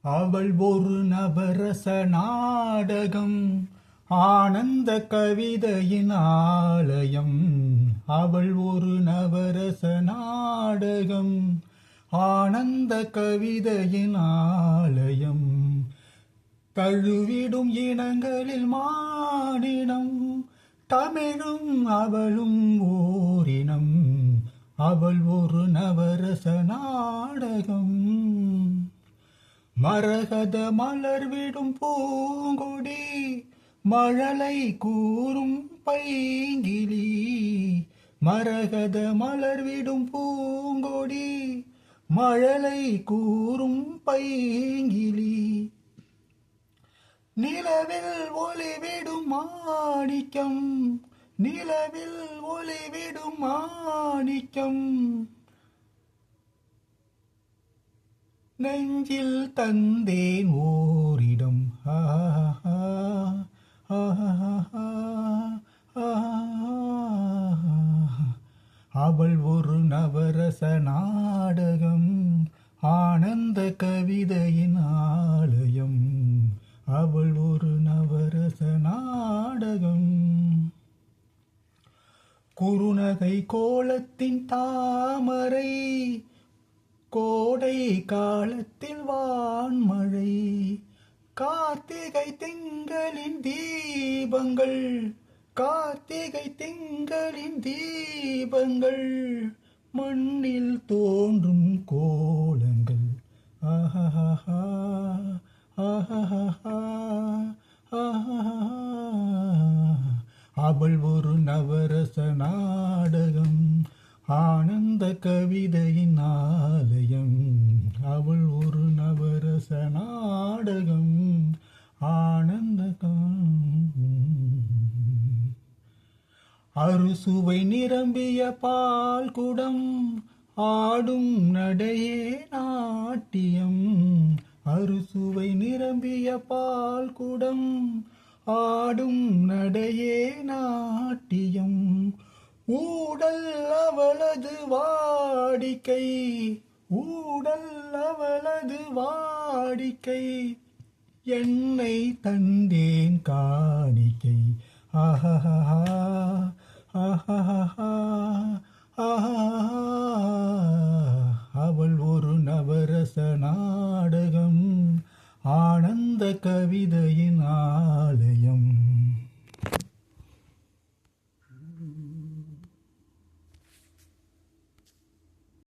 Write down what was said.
அவள் ஒரு நவரச நாடகம், ஆனந்த கவிதையின் ஆலயம். அவள் ஒரு நவரச நாடகம், ஆனந்த கவிதையின் ஆலயம். தழுவிடும் இனங்களில் மானினம், தமிழும் அவளும் ஓரினம். அவள் ஒரு நவரச நாடகம். மரகத மலர்விடும் பூங்கொடி, மழலை கூறும் பைங்கிளி. மரகத மலர்விடும் பூங்கொடி, மழலை கூறும் பைங்கிளி. நிலவில் ஒளிவிடும் மாணிக்கம், நிலவில் ஒளிவிடும் மாணிக்கம். நெஞ்சில் தந்தேன் ஓரிடம். அவள் ஒரு நவரச நாடகம், ஆனந்த கவிதையின் ஆலயம். அவள் ஒரு நவரச நாடகம். குறுநகை கோலத்தின் தாமரை, கோடை காலத்தில் வான்மழை. கார்த்திகை திங்களின் தீபங்கள், கார்த்திகை திங்களின் தீபங்கள். மண்ணில் தோன்றும் கோலங்கள். ஆஹா ஆஹா. அவள் ஒரு நவரச நாடகம், ஆனந்த கவிதையின் ஆலயம். அவள் ஒரு நவரச நாடகம், ஆனந்த. அறுசுவை நிரம்பிய பால் குடம், ஆடும் நடையே நாட்டியம். அறுசுவை நிரம்பிய பால் குடம், ஆடும் நடையே நாட்டியம். ஊடல் அவளது வாடிக்கை, ஊடல் அவளது வாடிக்கை. என்னை தந்தேன் காணிக்கை. ஆஹா ஆஹா ஆஹா. அவள் ஒரு நவரச நாடகம், ஆனந்த கவிதையின் ஆலயம்.